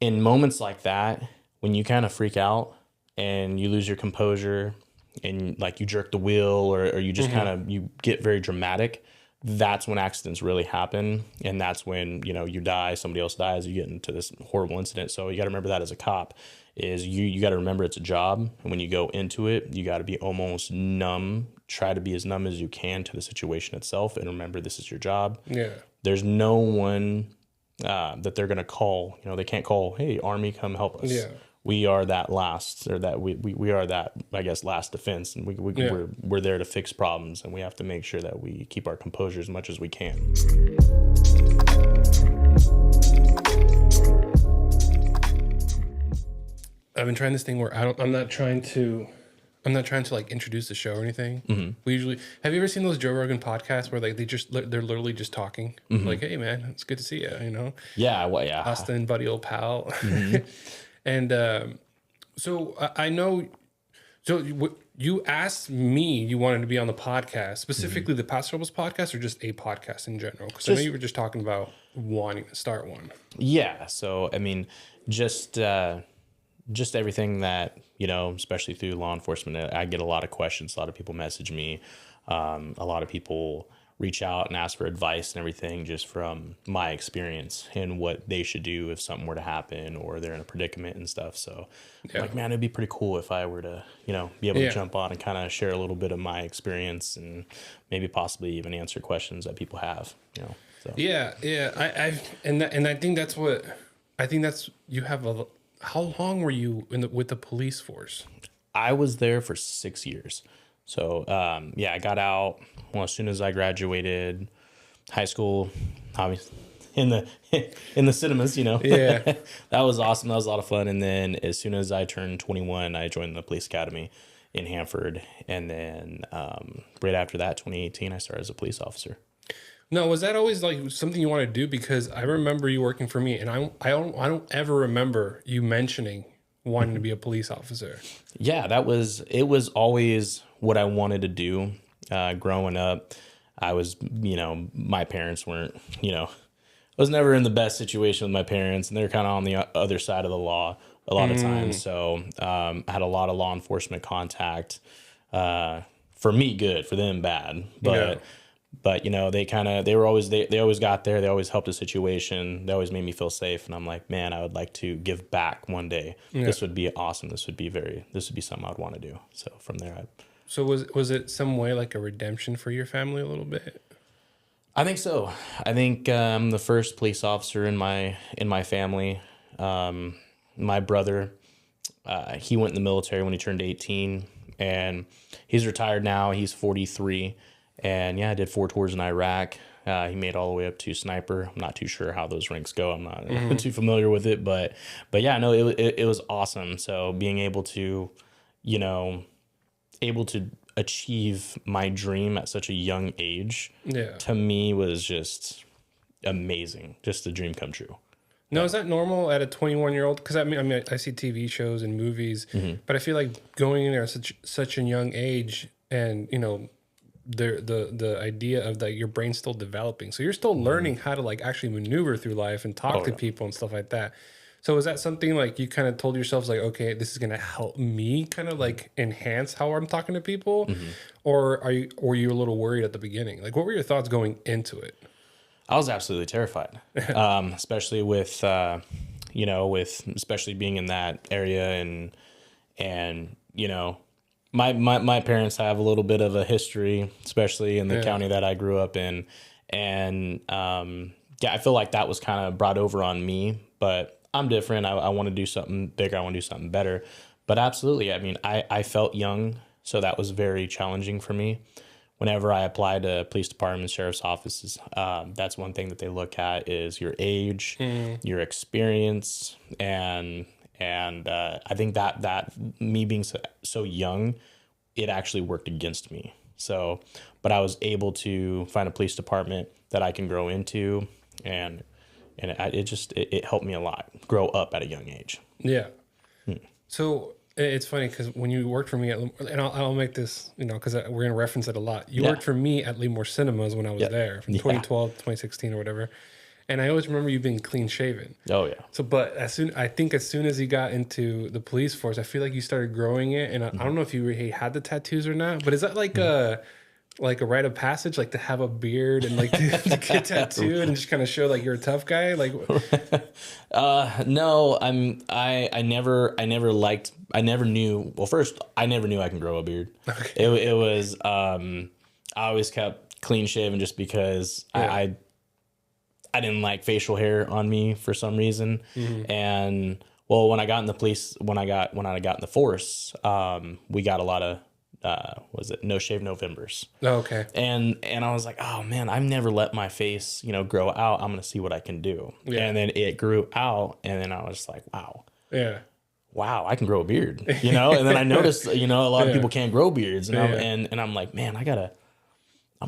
in moments like that, when you kind of freak out and you lose your composure and like you jerk the wheel or you just kind of, you get very dramatic, that's when accidents really happen. And that's when, you know, you die, somebody else dies, you get into this horrible incident. So you got to remember that as a cop is you got to remember it's a job. And when you go into it, you got to be almost numb, try to be as numb as you can to the situation itself. And remember, this is your job. Yeah. There's no one that they're going to call, you know, they can't call, hey, Army, come help us. Yeah. We are that last, or that we are that, I guess, last defense, and we're there to fix problems, and we have to make sure that we keep our composure as much as we can. I've been trying this thing where I'm not trying to like introduce the show or anything. Mm-hmm. We usually, have you ever seen those Joe Rogan podcasts where like they're literally just talking, like, hey man, it's good to see you, you know? Yeah, well, yeah. Austin, buddy, old pal. And so I know. So you asked me, you wanted to be on the podcast, specifically the Paso Robles podcast, or just a podcast in general? Because I know you were just talking about wanting to start one. Yeah. So I mean, just everything that, you know, especially through law enforcement, I get a lot of questions. A lot of people message me. A lot of people reach out and ask for advice and everything just from my experience and what they should do if something were to happen or they're in a predicament and stuff. So like, man, it'd be pretty cool if I were to, you know, be able to jump on and kind of share a little bit of my experience and maybe possibly even answer questions that people have, you know. So. Yeah. I think that's you have how long were you with the police force? I was there for 6 years. So, I got out, well, as soon as I graduated high school, obviously in the cinemas, you know. Yeah. That was awesome. That was a lot of fun. And then as soon as I turned 21, I joined the police academy in Hanford. And then right after that, 2018, I started as a police officer. No, was that always like something you wanted to do? Because I remember you working for me, and I don't ever remember you mentioning wanting to be a police officer. Yeah, it was always what I wanted to do. Growing up, I was, you know, my parents weren't, you know, I was never in the best situation with my parents, and they're kind of on the other side of the law a lot of times. So I had a lot of law enforcement contact. For me, good. For them, bad. But you know, they always got there. They always helped the situation. They always made me feel safe. And I'm like, man, I would like to give back one day. Yeah. This would be awesome. This would be something I'd want to do. So from there, So was it some way like a redemption for your family a little bit? I think so. I think I'm the first police officer in my family. My brother, he went in the military when he turned 18, and he's retired now. He's 43. And yeah, I did 4 tours in Iraq. He made all the way up to sniper. I'm not too sure how those ranks go. I'm not too familiar with it, but yeah, no, it was awesome. So being able to, you know, achieve my dream at such a young age, to me was just amazing. Just a dream come true. No, is that normal at a 21-year-old? Because I mean, I see TV shows and movies, but I feel like going in there at such a young age, and you know, the idea of that your brain's still developing, so you're still learning how to like actually maneuver through life and talk to people and stuff like that. So is that something like you kind of told yourselves like, okay, this is gonna help me kind of like enhance how I'm talking to people, or were you a little worried at the beginning? Like, what were your thoughts going into it? I was absolutely terrified, especially with especially being in that area and you know. My parents have a little bit of a history, especially in the county that I grew up in. And I feel like that was kind of brought over on me, but I'm different. I want to do something bigger. I want to do something better. But absolutely, I mean, I felt young, so that was very challenging for me. Whenever I applied to police departments, sheriff's offices, that's one thing that they look at is your age, your experience, and I think that me being so young, it actually worked against me. So, but I was able to find a police department that I can grow into, and it helped me a lot grow up at a young age. Yeah. So it's funny because when you worked for me at, and I'll make this, you know, because we're gonna reference it a lot. You worked for me at Lemoore Cinemas when I was there from 2012 to 2016 or whatever. And I always remember you being clean shaven. Oh yeah. So, but as soon as you got into the police force, I feel like you started growing it. And I don't know if you really had the tattoos or not, but is that like a rite of passage, like to have a beard and like to get tattooed and just kind of show like you're a tough guy? Like, no, I never knew. Well, first, I never knew I can grow a beard. Okay. It was, I always kept clean shaven just because I didn't like facial hair on me for some reason. And well, when I got in the police, when I got in the force, we got a lot of, was it No Shave Novembers? Oh, okay. And I was like, oh man, I've never let my face, grow out. I'm going to see what I can do. Yeah. And then it grew out. And then I was like, wow. Yeah. Wow, I can grow a beard, And then I noticed, a lot of people can't grow beards. And I'm like, man, I'm going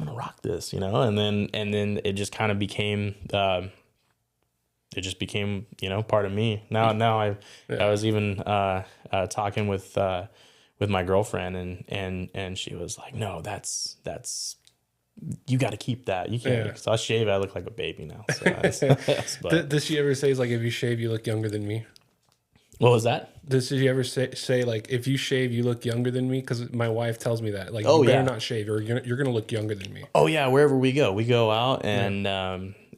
to rock this, And then it just kind of became, part of me. Now I was even talking with my girlfriend and she was like, no, that's you got to keep that. You can't. Because I shave, I look like a baby now. So does she ever say like, if you shave, you look younger than me? What was that? Does she ever say like, if you shave, you look younger than me? Because my wife tells me that. Like, you better not shave, or you're gonna look younger than me. Oh yeah, wherever we go out and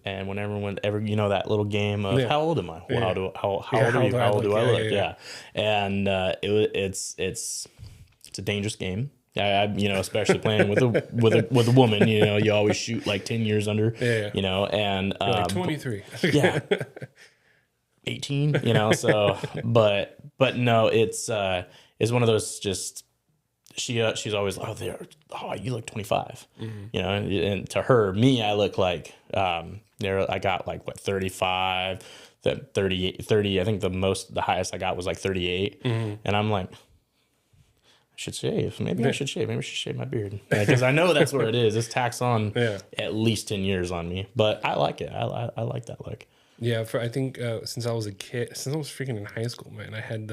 whenever that little game of how old am I? Well, how old are you? How old do I look? Yeah. And it's a dangerous game. I especially playing with a woman. You always shoot like 10 years under. And like 23. Yeah. 18, so but no, it's one of those, just she's always like, you look 25. And to her, me, I look like I got like 35, 30. I think the highest I got was like 38. And I'm like, I should shave. Maybe I should shave my beard, because I know that's where it is. It's tax on at least 10 years on me, but I like it. I like that look. Yeah, I think since I was a kid, since I was freaking in high school, man, I had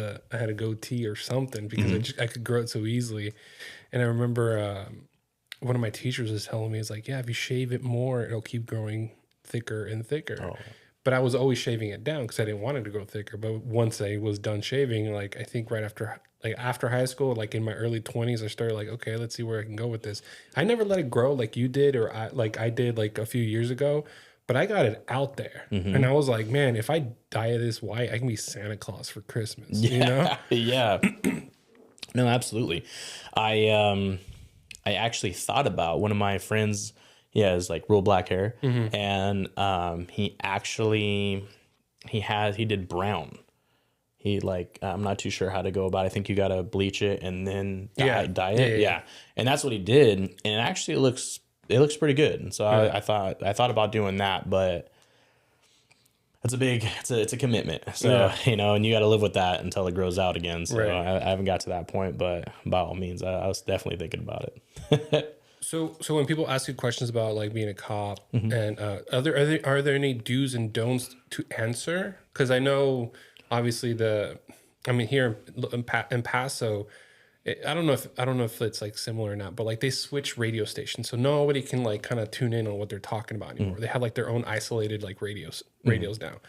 a goatee or something, because I could grow it so easily. And I remember one of my teachers was telling me, it's like, yeah, if you shave it more, it'll keep growing thicker and thicker. Oh. But I was always shaving it down because I didn't want it to grow thicker. But once I was done shaving, like I think right after high school, like in my early 20s, I started like, okay, let's see where I can go with this. I never let it grow like you did, or I did like a few years ago. But I got it out there. And I was like, man, if I dye it this white, I can be Santa Claus for Christmas, Yeah. No, absolutely. I actually thought about one of my friends. He has like real black hair. And he did brown. He I'm not too sure how to go about it. I think you got to bleach it and then dye it. Yeah. And that's what he did. And actually it looks pretty good. And so I thought about doing that, but it's a commitment. So, and you got to live with that until it grows out again. So I haven't got to that point, but by all means, I was definitely thinking about it. So when people ask you questions about like being a cop, and are there any do's and don'ts to answer? Because I know obviously here in Paso, I don't know if it's like similar or not, but like they switch radio stations, so nobody can like kind of tune in on what they're talking about anymore. They have like their own isolated like radios now.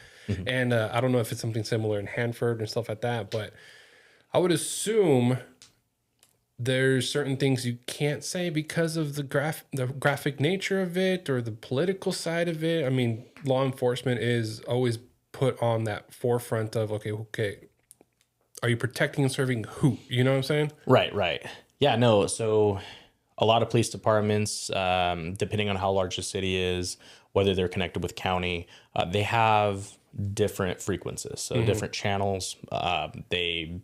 And I don't know if it's something similar in Hanford and stuff like that, but I would assume there's certain things you can't say because of the graphic nature of it or the political side of it. I mean, law enforcement is always put on that forefront of okay. Are you protecting and serving who? You know what I'm saying? Right. Yeah, no. So a lot of police departments, depending on how large the city is, whether they're connected with county, they have different frequencies. So different channels. They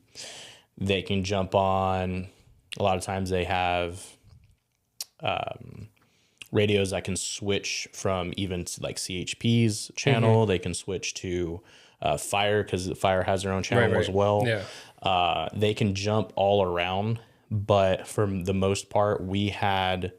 can jump on. A lot of times they have radios that can switch from even to like CHP's channel. They can switch to Fire, because Fire has their own channel as well. Yeah. They can jump all around, but for the most part, we had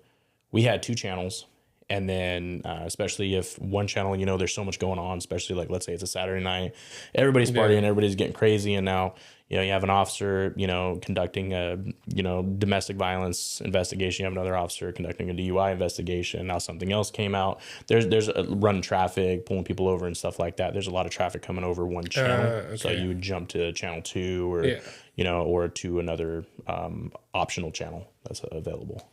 2 channels, And then, especially if one channel, you know, there's so much going on, especially like, let's say it's a Saturday night, everybody's partying, everybody's getting crazy. And now, you know, you have an officer, you know, conducting a, you know, domestic violence investigation. You have another officer conducting a DUI investigation. Now something else came out. There's a run traffic, pulling people over and stuff like that. There's a lot of traffic coming over one channel. Okay. So you would jump to channel 2 or, you know, or to another optional channel that's available.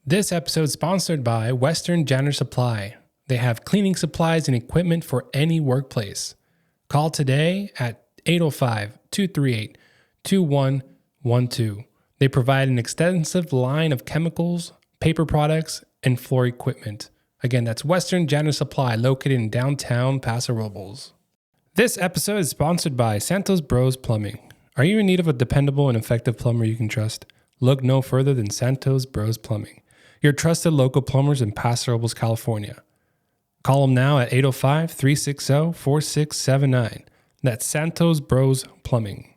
This episode is sponsored by Western Janitor Supply. They have cleaning supplies and equipment for any workplace. Call today at 805-238-2112. They provide an extensive line of chemicals, paper products, and floor equipment. Again, that's Western Janitor Supply, located in downtown Paso Robles. This episode is sponsored by Santos Bros Plumbing. Are you in need of a dependable and effective plumber you can trust? Look no further than Santos Bros Plumbing, your trusted local plumbers in Paso Robles, California. Call them now at 805-360-4679. That's Santos Bros Plumbing.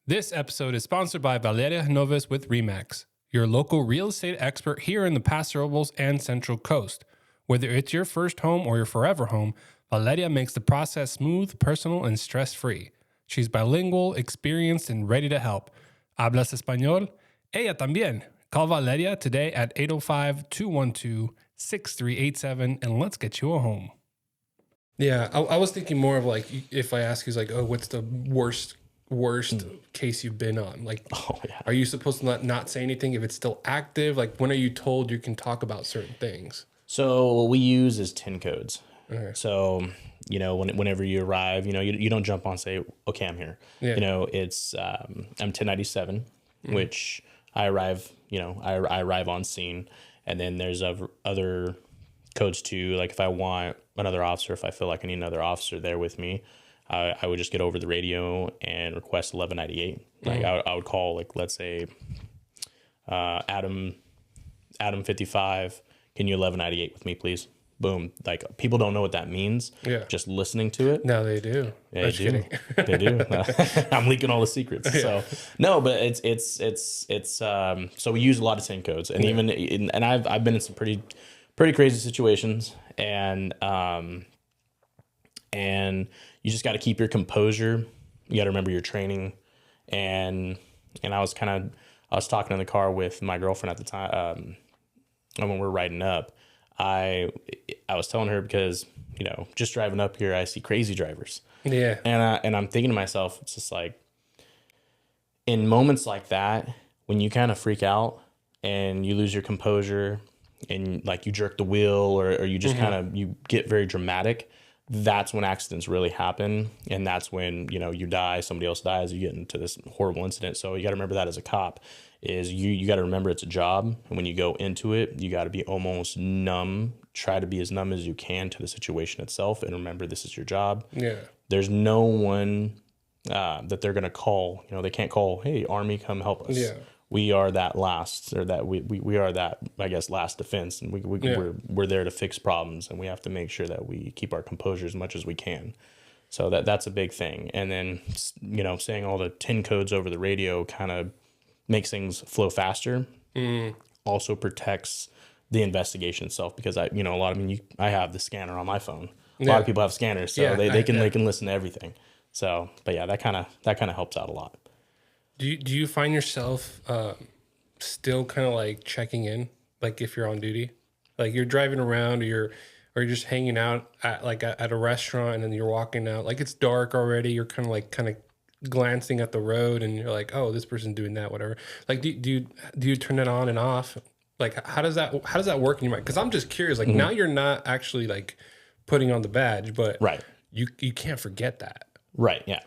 This episode is sponsored by Valeria Noves with RE/MAX, your local real estate expert here in the Paso Robles and Central Coast. Whether it's your first home or your forever home, Valeria makes the process smooth, personal, and stress-free. She's bilingual, experienced, and ready to help. ¿Hablas español? Ella también. Call Valeria today at 805-212-6387 and let's get you a home. Yeah, I was thinking more of like, if I ask you, like, oh, what's the worst case you've been on? Like, are you supposed to not say anything if it's still active? Like, when are you told you can talk about certain things? So what we use is 10 codes. Okay. So, you know, whenever you arrive, you know, you don't jump on and say, okay, I'm here. Yeah. You know, it's, I'm 1097, which I arrive, you know, I arrive on scene, and then there's other codes too. Like if I want another officer, if I feel like I need another officer there with me, I would just get over the radio and request 1198. Like I would call, like, let's say, Adam 55, can you 1198 with me, please? Boom. Like, people don't know what that means. Yeah. Just listening to it. No, they do. Yeah, they do. They do. I'm leaking all the secrets. Yeah. So no, but it's so we use a lot of 10 codes, and and I've been in some pretty crazy situations, and you just got to keep your composure. You got to remember your training, and I was talking in the car with my girlfriend at the time, when we're riding up. I was telling her, because, you know, just driving up here, I see crazy drivers. Yeah. And I'm thinking to myself, it's just like, in moments like that, when you kind of freak out and you lose your composure and like you jerk the wheel or you just kind of, you get very dramatic, that's when accidents really happen. And that's when, you know, you die, somebody else dies, you get into this horrible incident. So you got to remember that as a cop. Is you got to remember it's a job, and when you go into it, you got to be almost numb. Try to be as numb as you can to the situation itself, and remember this is your job. Yeah. There's no one that they're gonna call. You know, they can't call, hey, Army, come help us. Yeah. We are that last, or that we are that, I guess, last defense, and we're there to fix problems, and we have to make sure that we keep our composure as much as we can. So that's a big thing. And then, you know, saying all the 10 codes over the radio kind of makes things flow faster. Also protects the investigation itself, because I have the scanner on my phone. A lot of people have scanners, so they can listen to everything. So, but yeah, that kind of helps out a lot. Do you find yourself still kind of like checking in, like if you're on duty, like you're driving around, or you're just hanging out at a restaurant, and then you're walking out, like it's dark already, you're kind of glancing at the road, and you're like, oh, this person's doing that, whatever. Like, do you turn it on and off? Like, how does that work in your mind? Because I'm just curious. Like, now you're not actually like putting on the badge, but you can't forget that. Right. Yeah.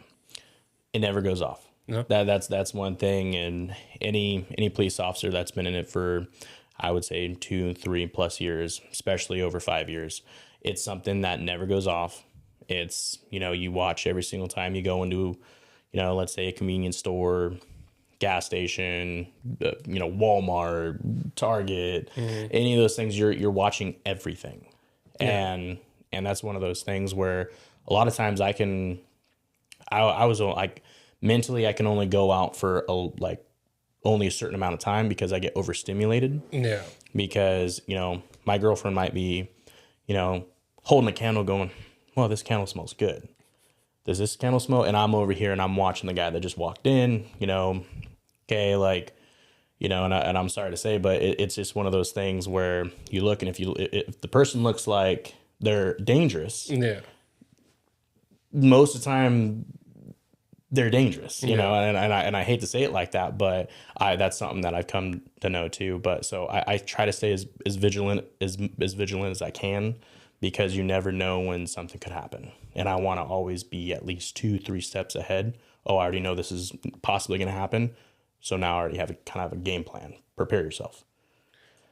It never goes off. No. That's one thing. And any police officer that's been in it for, I would say, 2-3+ years, especially over 5 years, it's something that never goes off. It's, you know, you watch every single time you go into, you know, let's say a convenience store, gas station, you know, Walmart, Target, any of those things, you're watching everything. And that's one of those things where a lot of times I was like, mentally, I can only go out for only a certain amount of time, because I get overstimulated. Yeah. Because, you know, my girlfriend might be, holding a candle going, well, this candle smells good. Does this candle smell? And I'm over here and I'm watching the guy that just walked in, okay, like, and I'm sorry to say, but it's just one of those things where you look, and if the person looks like they're dangerous, most of the time they're dangerous, and I hate to say it like that, but that's something that I've come to know too. But so I try to stay as vigilant as I can, because you never know when something could happen. And I want to always be at least 2-3 steps ahead. Oh, I already know this is possibly going to happen. So now I already have a game plan. Prepare yourself.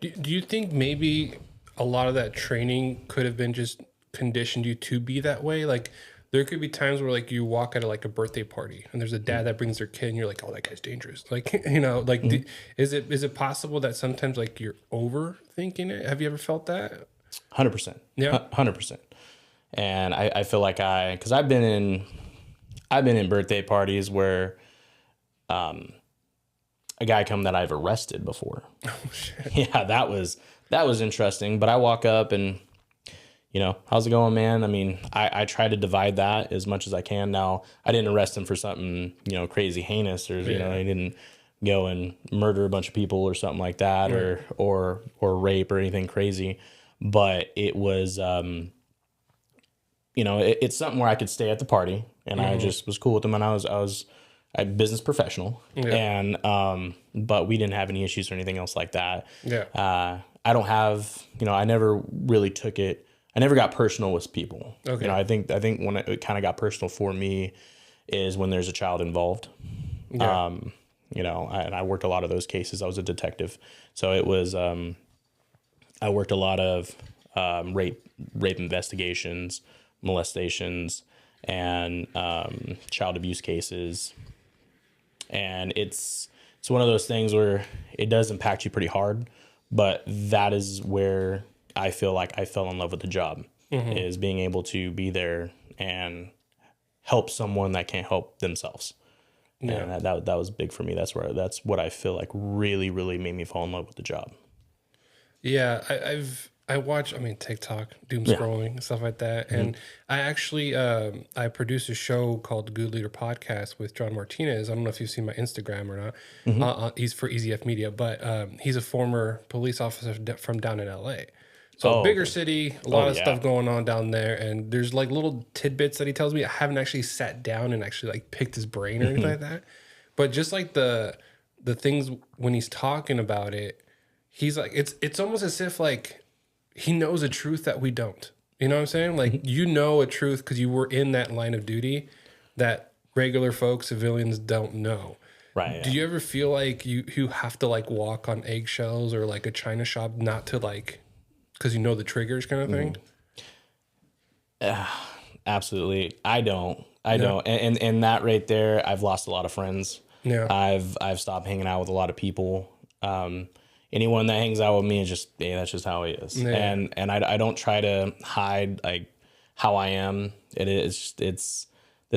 Do you think maybe a lot of that training could have been just conditioned you to be that way? Like, there could be times where, like, you walk at a birthday party and there's a dad that brings their kid and you're like, oh, that guy's dangerous. Like, is it possible that sometimes, like, you're overthinking it? Have you ever felt that? 100%. Yeah. 100%. And I feel like because I've been in birthday parties where a guy come that I've arrested before. Oh shit. Yeah, that was interesting. But I walk up and, how's it going, man? I mean, I try to divide that as much as I can. Now, I didn't arrest him for something, crazy heinous, or he didn't go and murder a bunch of people or something like that, or rape or anything crazy. But it was it's something where I could stay at the party, and I just was cool with them, and I was a business professional, and but we didn't have any issues or anything else like that. I don't have, I never really took it. I never got personal with people. Okay. I think when it kind of got personal for me is when there's a child involved. And I worked a lot of those cases. I was a detective, so it was I worked a lot of rape investigations, molestations, and child abuse cases. And it's one of those things where it does impact you pretty hard, but that is where I feel like I fell in love with the job, is being able to be there and help someone that can't help themselves. Yeah. And that was big for me. That's what I feel like really, really made me fall in love with the job. Yeah, I watch, TikTok, doom scrolling, stuff like that. And I actually, I produce a show called the Good Leader Podcast with John Martinez. I don't know if you've seen my Instagram or not. He's for EZF Media, but he's a former police officer from down in LA. So bigger city, a lot of stuff going on down there. And there's like little tidbits that he tells me. I haven't actually sat down and actually like picked his brain or anything like that. But just like the things when he's talking about it, he's like, it's almost as if like he knows a truth that we don't. You know what I'm saying? Like, a truth because you were in that line of duty that regular folks, civilians, don't know. Right. Do you ever feel like you have to like walk on eggshells or like a china shop not to like, because the triggers kind of thing? Absolutely. I don't. And that right there, I've lost a lot of friends. Yeah. I've stopped hanging out with a lot of people. Anyone that hangs out with me is just, that's just how he is. Yeah. And I don't try to hide like how I am. This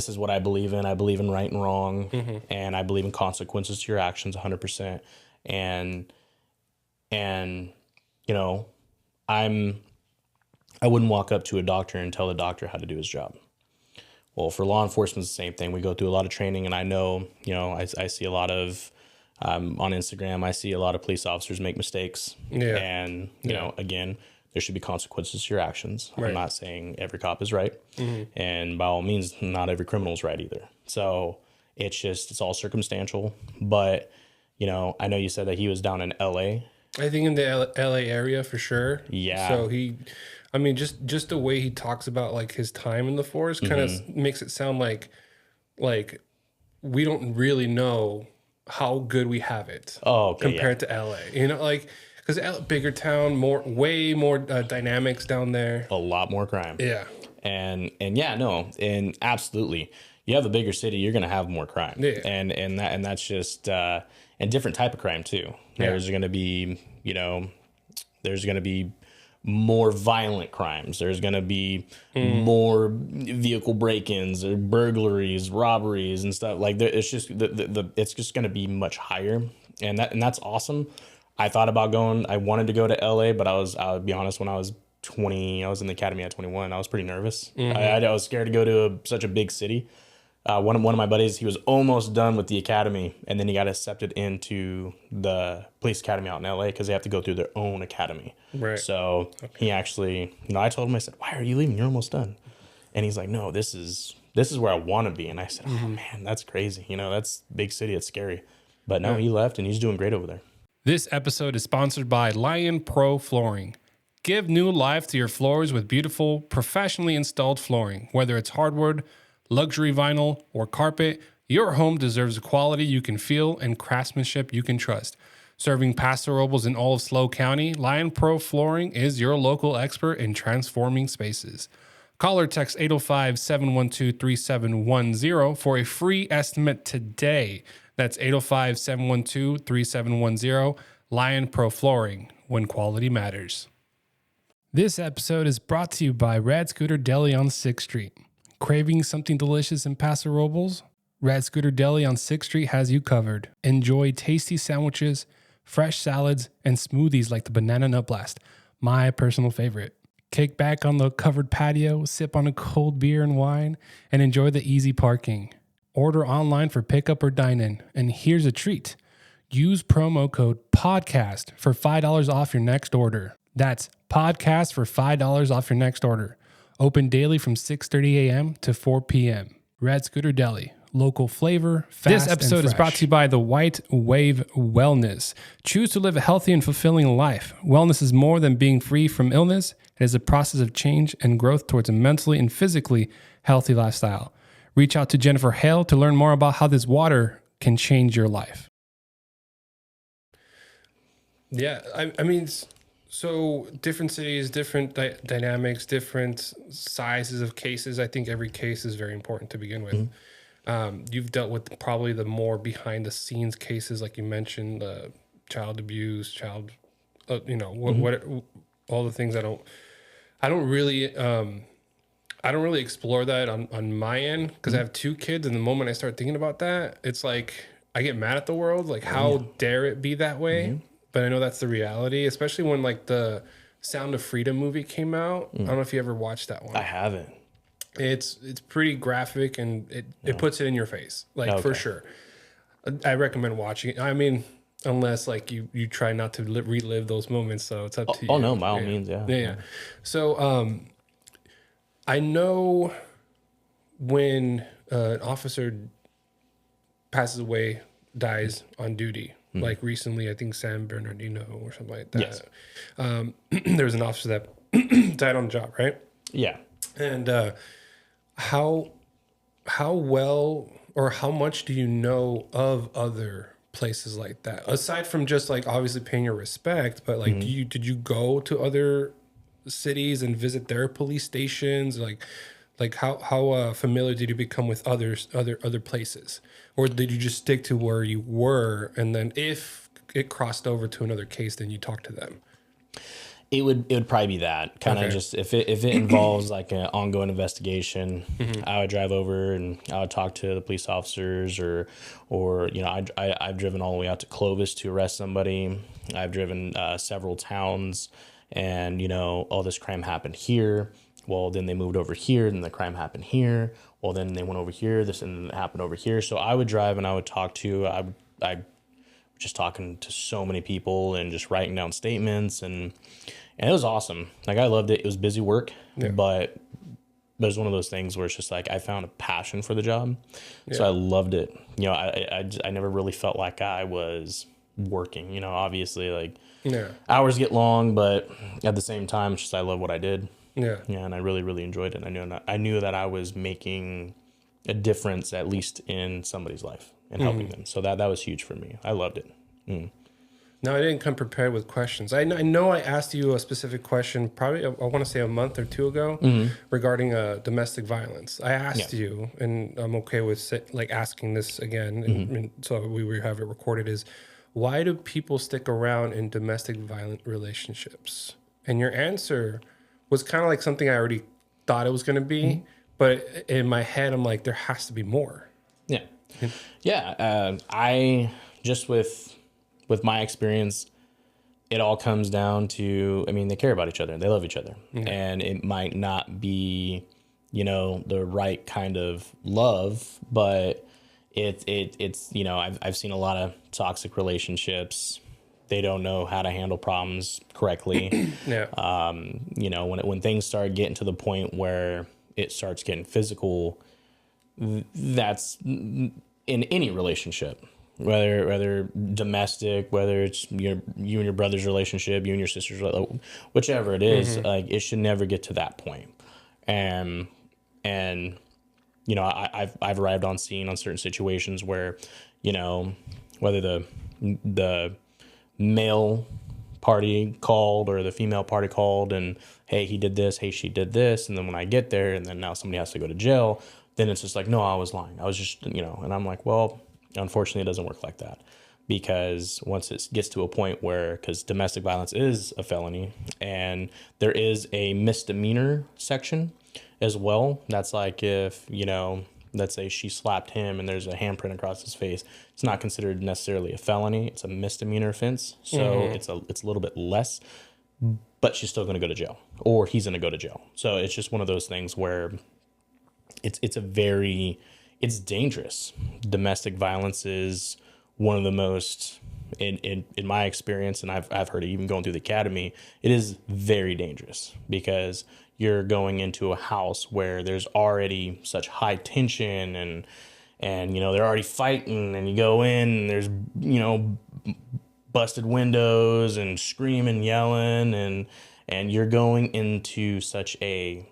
is what I believe in. I believe in right and wrong, and I believe in consequences to your actions 100%. And I wouldn't walk up to a doctor and tell the doctor how to do his job. Well, for law enforcement, it's the same thing. We go through a lot of training, and I know, I see a lot of, on Instagram, I see a lot of police officers make mistakes. Yeah. And, again, there should be consequences to your actions. Right. I'm not saying every cop is right. And by all means, not every criminal is right either. So it's all circumstantial. But, I know you said that he was down in LA. I think in the LA area for sure. Yeah. So just the way he talks about like his time in the force kind of makes it sound like we don't really know how good we have it compared to LA. Like, because bigger town, way more dynamics down there. A lot more crime. Yeah. And and absolutely, you have a bigger city, you're gonna have more crime. Yeah. And that's just and different type of crime too. Yeah. There's gonna be more violent crimes. There's gonna be more vehicle break-ins or burglaries, robberies, and stuff like that. It's just it's just gonna be much higher, and that's awesome. I thought about going. I wanted to go to LA, but I'll be honest, when I was 20, I was in the academy at 21. I was pretty nervous. I was scared to go to such a big city. One of my buddies, he was almost done with the academy, and then he got accepted into the police academy out in LA because they have to go through their own academy. Right. So he actually, I told him, I said, "Why are you leaving? You're almost done." And he's like, "No, this is where I want to be." And I said, "Oh man, that's crazy. That's big city. It's scary." But no, he left, and he's doing great over there. This episode is sponsored by Lion Pro Flooring. Give new life to your floors with beautiful, professionally installed flooring. Whether it's hardwood, luxury vinyl, or carpet, your home deserves a quality you can feel and craftsmanship you can trust. Serving Paso Robles in all of SLO County, Lion Pro Flooring is your local expert in transforming spaces. Call or text 805-712-3710 for a free estimate today. That's 805-712-3710, Lion Pro Flooring, when quality matters. This episode is brought to you by Rad Scooter Deli on 6th Street. Craving something delicious in Paso Robles? Rad Scooter Deli on 6th Street has you covered. Enjoy tasty sandwiches, fresh salads, and smoothies like the Banana Nut Blast, my personal favorite. Kick back on the covered patio, sip on a cold beer and wine, and enjoy the easy parking. Order online for pickup or dine-in. And here's a treat. Use promo code PODCAST for $5 off your next order. That's PODCAST for $5 off your next order. Open daily from 6:30 a.m. to 4 p.m. Rad Scooter Deli. Local flavor, fast. This episode is brought to you by the White Wave Wellness. Choose to live a healthy and fulfilling life. Wellness is more than being free from illness. It is a process of change and growth towards a mentally and physically healthy lifestyle. Reach out to Jennifer Hale to learn more about how this water can change your life. Yeah, I mean, so different cities, different dynamics, different sizes of cases. I think every case is very important to begin with. You've dealt with probably the more behind the scenes cases, like you mentioned, child abuse, what all the things I don't really explore that on my end because I have 2 kids, and the moment I start thinking about that, it's like I get mad at the world. Like, how dare it be that way? But I know that's the reality, especially when like the Sound of Freedom movie came out. I don't know if you ever watched that one. I haven't. It's pretty graphic, and it puts it in your face, like for sure. I recommend watching it. I mean, unless like you try not to relive those moments, so it's up to you. Oh no, by all means, yeah. So I know when an officer passes away, dies on duty. Like recently, I think San Bernardino or something like that. Yes. There was an officer that died on the job, right? Yeah. And how well or how much do you know of other places like that? Aside from just like obviously paying your respect, but like did you go to other cities and visit their police stations? Like how familiar did you become with other places? Or did you just stick to where you were, and then if it crossed over to another case, then you talk to them? It would probably be that kind of just if it involves like an ongoing investigation, I would drive over and I would talk to the police officers or I've driven all the way out to Clovis to arrest somebody. I've driven several towns, and this crime happened here. Well, then they moved over here, and the crime happened here. Well, then they went over here, this and it happened over here. So I would drive and I would talk to, I just talking to so many people and just writing down statements, and it was awesome. Like, I loved it. It was busy work, but it was one of those things where it's just like I found a passion for the job. So I loved it. I never really felt like I was working, obviously like hours get long, but at the same time, it's just I love what I did. Yeah, and I really, really enjoyed it. I knew that I was making a difference, at least in somebody's life, and helping them. So that was huge for me. I loved it. No, I didn't come prepared with questions. I know I asked you a specific question, probably I want to say a month or 2 ago, regarding domestic violence. I asked you, and I'm okay with like asking this again, and so we have it recorded, is why do people stick around in domestic violent relationships? And your answer was kind of like something I already thought it was going to be, but in my head, I'm like, there has to be more. I just with my experience, it all comes down to, I mean, they care about each other. They love each other. Yeah. And it might not be, you know, the right kind of love, but it's, you know, I've seen a lot of toxic relationships. They don't know how to handle problems correctly. Yeah. You know, when things start getting to the point where it starts getting physical, that's in any relationship, whether domestic, whether it's you and your brother's relationship, you and your sister's, whichever it is, like it should never get to that point. And you know, I've arrived on scene on certain situations where, you know, whether the male party called or the female party called and, hey, he did this, hey, she did this, and then when I get there and then now somebody has to go to jail, then it's just like, no, I was lying, I was just, you know. And I'm like, well, unfortunately it doesn't work like that, because once it gets to a point where, because domestic violence is a felony and there is a misdemeanor section as well, that's like if, you know, let's say she slapped him and there's a handprint across his face, it's not considered necessarily a felony, it's a misdemeanor offense, so it's a little bit less, but she's still going to go to jail, or he's going to go to jail. So it's just one of those things where it's dangerous. Domestic violence is one of the most, in my experience, and I've heard it even going through the academy, it is very dangerous, because you're going into a house where there's already such high tension and you know, they're already fighting, and you go in and there's, you know, busted windows and screaming, yelling, and you're going into such a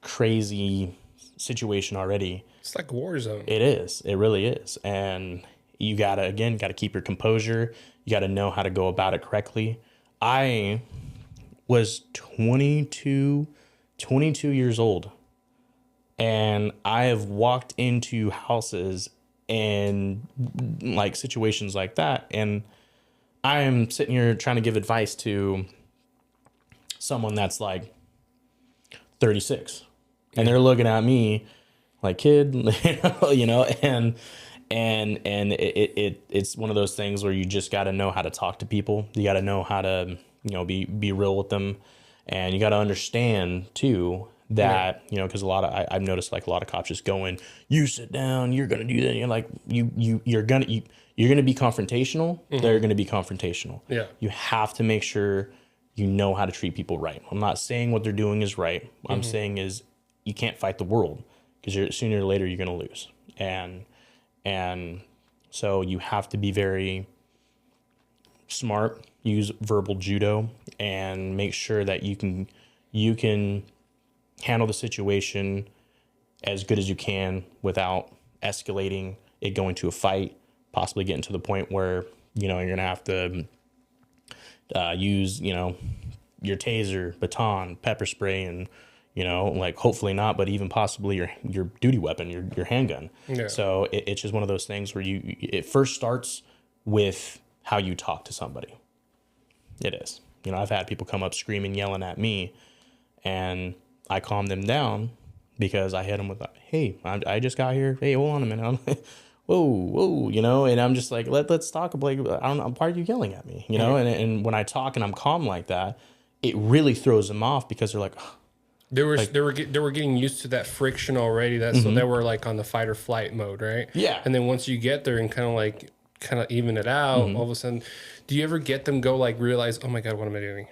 crazy situation already. It's like a war zone. It is. It really is. And you gotta keep your composure. You gotta know how to go about it correctly. I was 22 years old, and I have walked into houses and like situations like that, and I am sitting here trying to give advice to someone that's like 36, and they're looking at me like, kid, you know, and it's one of those things where you just got to know how to talk to people. You got to know how to, you know, be real with them, and you got to understand too that, you know, because I've noticed like a lot of cops just go in, you sit down, you're gonna do that, and you're like, you're gonna be confrontational. They're gonna be confrontational. Yeah, you have to make sure you know how to treat people right. I'm not saying what they're doing is right. What I'm saying is you can't fight the world, because sooner or later you're gonna lose, and so you have to be very smart, use verbal judo, and make sure that you can handle the situation as good as you can without escalating it, going to a fight, possibly getting to the point where, you know, you're gonna have to use, you know, your taser, baton, pepper spray, and, you know, like hopefully not, but even possibly your duty weapon, your handgun. Yeah. So it's just one of those things where it first starts with how you talk to somebody. It is. You know, I've had people come up screaming, yelling at me, and I calm them down because I hit them with, hey, I just got here. Hey, hold on a minute. I'm like, whoa, you know, and I'm just like, let's talk. Like, I don't know, why are you yelling at me? You know, and when I talk and I'm calm like that, it really throws them off, because they're like, oh. They were getting used to that friction already. So they were like on the fight or flight mode, right? Yeah. And then once you get there and kind of even it out, all of a sudden, do you ever get them go like realize, oh my God, what am I doing?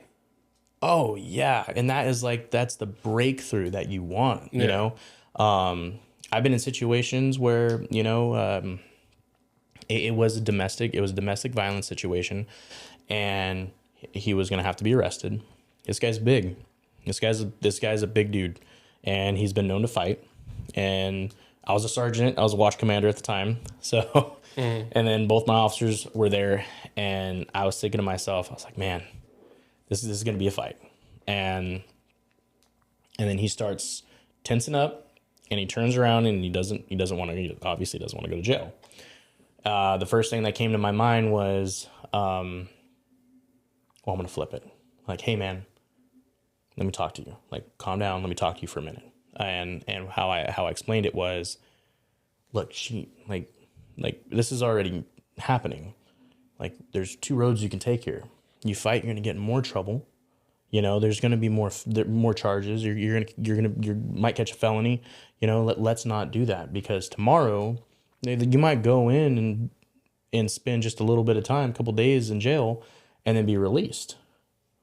Oh yeah, and that's the breakthrough that you want. You know, I've been in situations where, you know, it was a domestic violence situation, and he was gonna have to be arrested. This guy's big. This guy's a big dude, and he's been known to fight. And I was a sergeant. I was a watch commander at the time. So, and then both my officers were there, and I was thinking to myself, I was like, man, this is going to be a fight. And then he starts tensing up, and he turns around, and he obviously doesn't want to go to jail. The first thing that came to my mind was, I'm going to flip it. Like, hey man, let me talk to you. Like, calm down. Let me talk to you for a minute. And how I explained it was, look, like this is already happening. Like, there's two roads you can take here. You fight, you're going to get in more trouble. You know, there's going to be more charges. You might catch a felony. You know, let's not do that, because tomorrow you might go in and spend just a little bit of time, a couple days in jail, and then be released.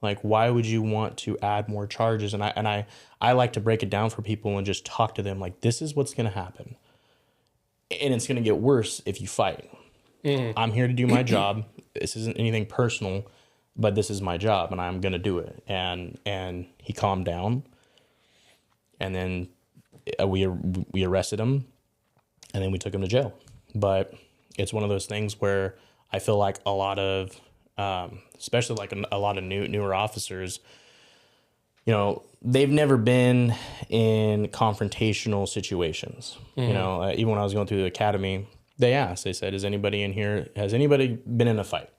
Like, why would you want to add more charges? And I like to break it down for people and just talk to them like, this is what's going to happen. And it's going to get worse if you fight. I'm here to do my job. This isn't anything personal, but this is my job, and I'm going to do it. And he calmed down, and then we arrested him, and then we took him to jail. But it's one of those things where I feel like a lot of, especially like a lot of newer officers, you know, they've never been in confrontational situations. You know, even when I was going through the academy, they said, has anybody been in a fight?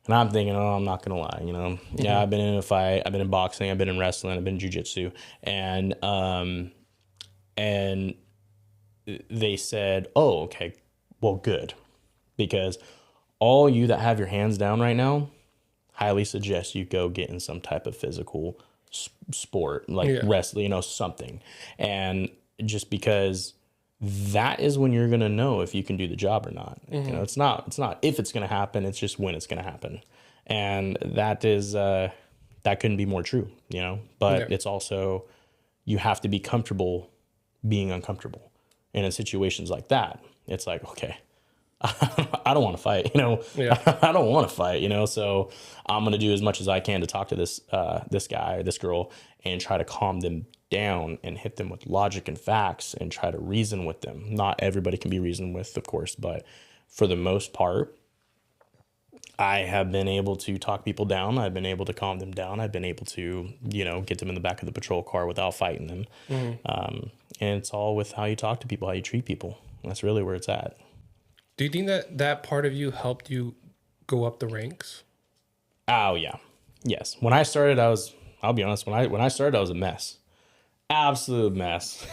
And I'm thinking, oh, I'm not going to lie, you know. Yeah, I've been in a fight. I've been in boxing. I've been in wrestling. I've been in jiu-jitsu. And they said, oh, okay, well, good. Because all you that have your hands down right now, highly suggest you go get in some type of physical sport, like wrestling, you know, something. And just because that is when you're going to know if you can do the job or not. You know, it's not if it's going to happen, it's just when it's going to happen. And that is, that couldn't be more true, you know, but it's also, you have to be comfortable being uncomfortable. And in situations like that, it's like, okay, I don't want to fight, you know, I don't want to fight, you know, so I'm going to do as much as I can to talk to this guy or this girl and try to calm them down and hit them with logic and facts and try to reason with them. Not everybody can be reasoned with, of course, but for the most part, I have been able to talk people down. I've been able to calm them down. I've been able to, you know, get them in the back of the patrol car without fighting them. And it's all with how you talk to people, how you treat people. That's really where it's at. Do you think that part of you helped you go up the ranks? Oh, yeah. Yes. When I started, I'll be honest, when I started, I was a mess. Absolute mess.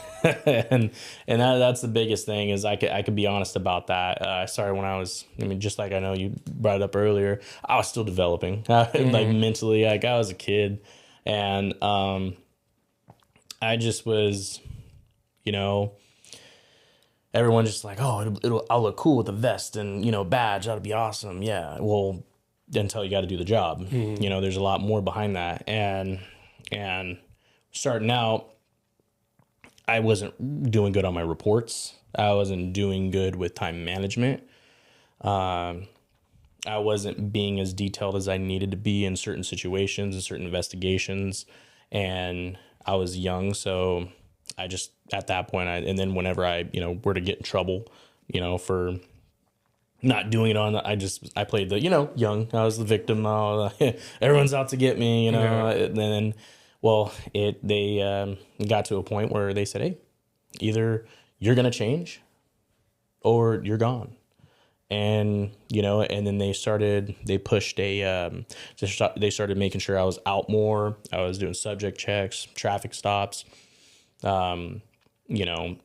and that's the biggest thing, is I could be honest about that. I started when just like I know you brought it up earlier, I was still developing, like mentally, like I was a kid. And I just was, you know, everyone just like, oh, I'll look cool with a vest and, you know, badge. That'll be awesome. Yeah. Well, until you got to do the job, you know, there's a lot more behind that. And starting out, I wasn't doing good on my reports. I wasn't doing good with time management. I wasn't being as detailed as I needed to be in certain situations and certain investigations. And I was young, so I just, at that point, and then whenever I, you know, were to get in trouble, you know, for not doing it on, I played the, you know, young. I was the victim. Everyone's out to get me, you know. And then, well, they got to a point where they said, hey, either you're going to change or you're gone. And, you know, and then they started making sure I was out more. I was doing subject checks, traffic stops, you know,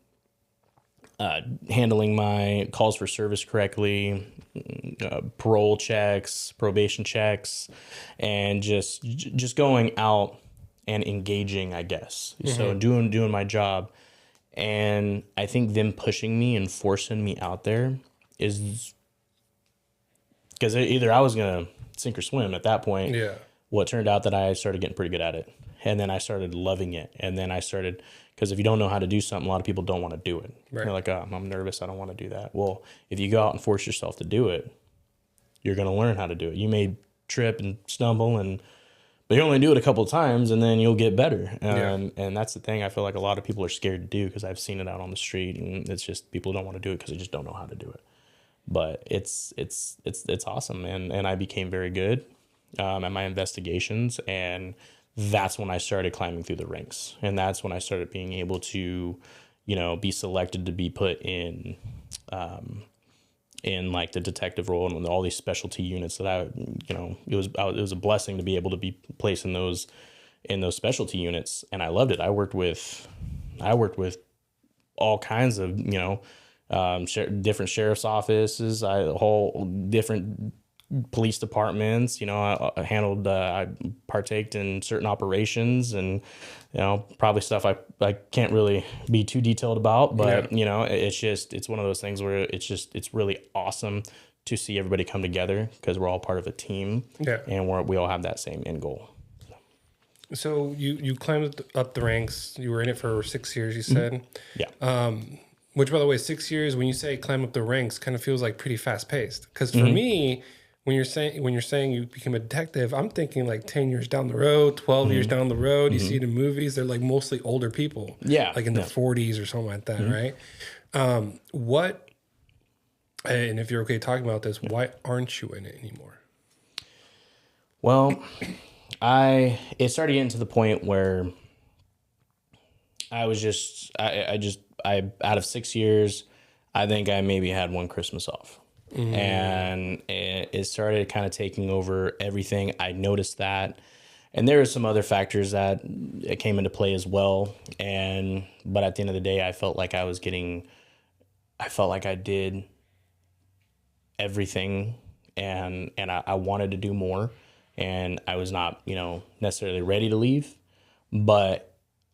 handling my calls for service correctly, parole checks, probation checks, and just going out and engaging, I guess. So doing my job. And I think them pushing me and forcing me out there is because either I was going to sink or swim at that point. Yeah. Well, it turned out that I started getting pretty good at it. And then I started loving it. And then I started, because if you don't know how to do something, a lot of people don't want to do it. Right. They're like, oh, I'm nervous. I don't want to do that. Well, if you go out and force yourself to do it, you're going to learn how to do it. You may trip and stumble, but you only do it a couple of times and then you'll get better. And that's the thing I feel like a lot of people are scared to do, because I've seen it out on the street, and it's just people don't want to do it because they just don't know how to do it. But it's awesome, man. And I became very good at my investigations, and that's when I started climbing through the ranks. And that's when I started being able to, you know, be selected to be put in like the detective role and all these specialty units that I, you know, it was a blessing to be able to be placed in those specialty units. And I loved it. I worked with all kinds of, you know, different sheriff's offices, a whole different police departments. You know, I handled, I partaked in certain operations, and probably stuff I can't really be too detailed about, but it's one of those things where it's really awesome to see everybody come together because we're all part of a team, and we all have that same end goal. So you climbed up the ranks. You were in it for 6 years, you said. Yeah. Which, by the way, 6 years, when you say climb up the ranks, kind of feels like pretty fast paced. Because for me, when you're saying you became a detective, I'm thinking like 10 years down the road, 12 years down the road. You see it in movies, they're like mostly older people. Yeah. Like in the 40s or something like that, right? And if you're okay talking about this, why aren't you in it anymore? Well, it started getting to the point where I was I out of 6 years, I think I maybe had one Christmas off. And it started kind of taking over everything. I noticed that. And there were some other factors that came into play as well. But at the end of the day, I felt like I did everything, and I wanted to do more, and I was not, necessarily ready to leave, but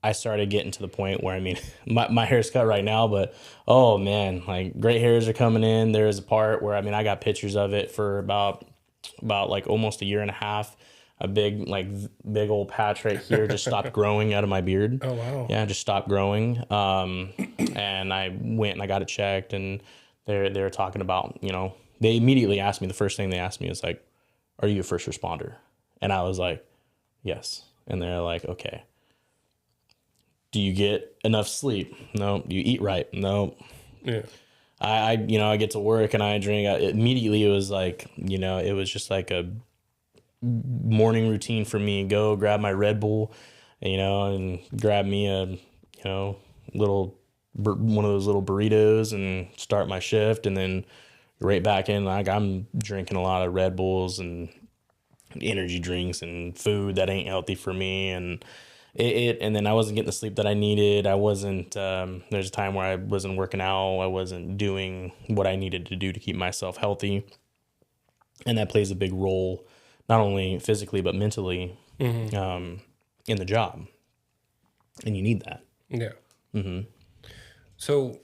I started getting to the point where, I mean, my hair's cut right now, but oh man, like gray hairs are coming in. There's a part where, I mean, I got pictures of it for about like almost a year and a half. A big old patch right here just stopped growing out of my beard. Oh, wow. Yeah, just stopped growing. And I went and I got it checked, and they were talking about, they immediately asked me, the first thing they asked me is like, are you a first responder? And I was like, yes. And they're like, okay. Do you get enough sleep? No. Do you eat right? No. Yeah. I get to work and I drink. Immediately it was like, it was just like a morning routine for me. Go grab my Red Bull, and grab me a, little, one of those little burritos and start my shift. And then right back in, like I'm drinking a lot of Red Bulls and energy drinks and food that ain't healthy for me. And and then I wasn't getting the sleep that I needed. I wasn't, there's a time where I wasn't working out. I wasn't doing what I needed to do to keep myself healthy. And that plays a big role, not only physically, but mentally, in the job. And you need that. Yeah. So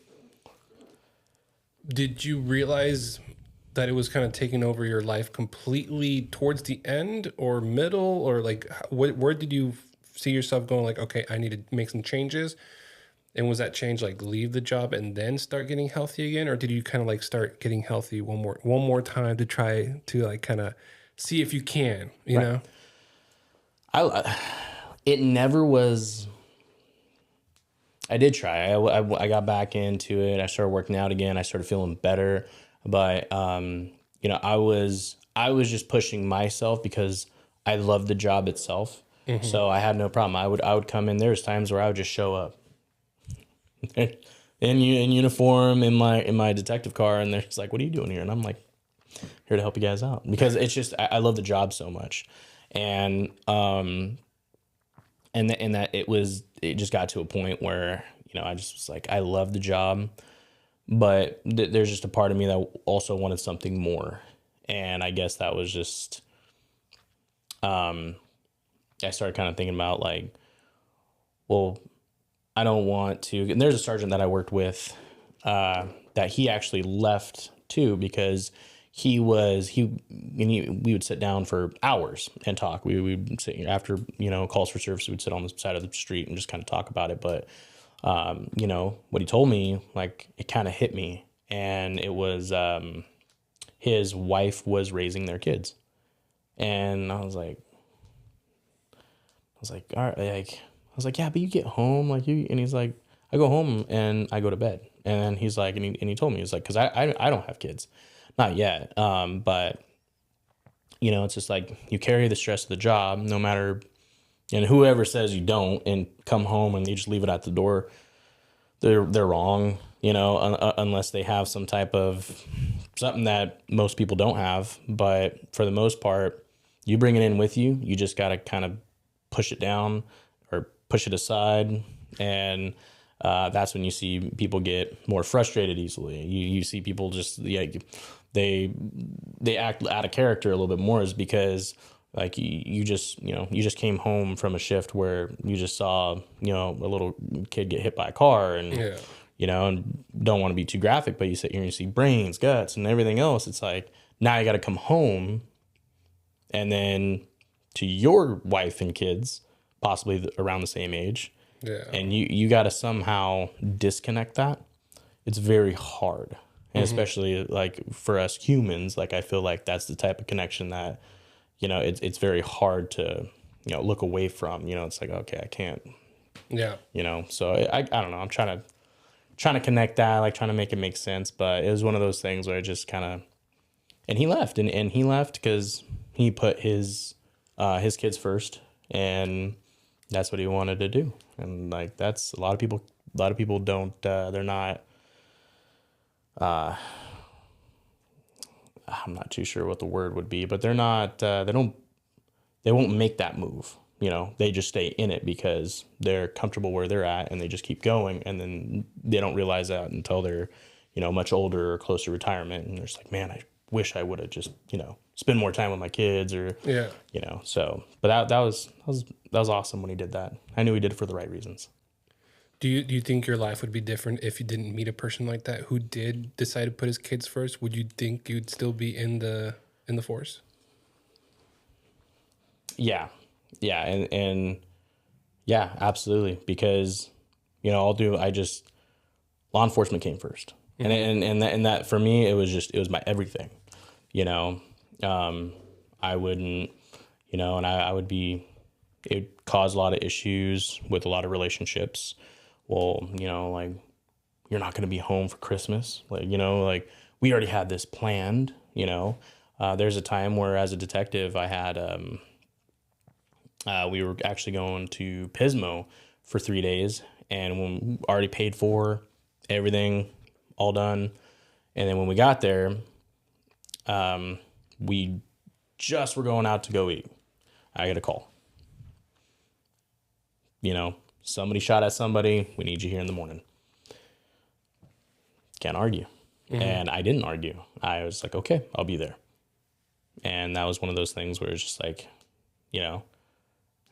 did you realize that it was kind of taking over your life completely towards the end or middle, or like, where did you see yourself going like, okay, I need to make some changes? And was that change like leave the job and then start getting healthy again? Or did you kind of like start getting healthy one more time to try to like kind of see if you can, you know? It never was, I did try. I got back into it. I started working out again. I started feeling better, but, I was just pushing myself because I loved the job itself. So I had no problem. I would come in. There's times where I would just show up in uniform in my detective car, and they're just like, "What are you doing here?" And I'm like, "Here to help you guys out," because it's just I love the job so much, and that it just got to a point where I just was like, I love the job, but there's just a part of me that also wanted something more, and I guess that was just I started kind of thinking about like, well, I don't want to. And there's a sergeant that I worked with that he actually left too, because we would sit down for hours and talk. We would sit after, calls for service, we'd sit on the side of the street and just kind of talk about it. But, what he told me, like, it kind of hit me. And it was his wife was raising their kids. And I was like, all right, like, I was like, yeah, but you get home, like and he's like, I go home and I go to bed. And he's like, and he told me, he's like, cause I don't have kids, not yet. But it's just like, you carry the stress of the job, no matter, and whoever says you don't and come home and you just leave it at the door, they're wrong, unless they have some type of something that most people don't have. But for the most part, you bring it in with you. You just got to kind of push it down or push it aside. And that's when you see people get more frustrated easily. You see people just, they act out of character a little bit more, is because like you just came home from a shift where you just saw, a little kid get hit by a car, and and don't want to be too graphic, but you sit here and you see brains, guts, and everything else. It's like, now you got to come home, and then to your wife and kids, possibly around the same age, and you got to somehow disconnect that. It's very hard, and especially like for us humans, like I feel like that's the type of connection that, it's very hard to, look away from. It's like, okay, I can't. Yeah. So I don't know. I'm trying to connect that, like trying to make it make sense, but it was one of those things where I just kind of, and he left, and he left because he put his kids first, and that's what he wanted to do. And like, that's a lot of people don't, they're not, I'm not too sure what the word would be, but they're not, they won't make that move. They just stay in it because they're comfortable where they're at, and they just keep going. And then they don't realize that until they're, much older or close to retirement. And they're just like, man, I wish I would have just, spend more time with my kids, or, so, but that was awesome when he did that. I knew he did it for the right reasons. Do you think your life would be different if you didn't meet a person like that who did decide to put his kids first? Would you think you'd still be in the force? Yeah. Yeah. And yeah, absolutely. Because, law enforcement came first. And that for me, it was my everything, I wouldn't, and I would be, it caused a lot of issues with a lot of relationships. Well, like, you're not going to be home for Christmas. Like, like, we already had this planned, there's a time where, as a detective, I had, we were actually going to Pismo for 3 days, and when we already paid for everything, all done. And then when we got there, we just were going out to go eat. I get a call. Somebody shot at somebody. We need you here in the morning. Can't argue. And I didn't argue. I was like, okay, I'll be there. And that was one of those things where it's just like, I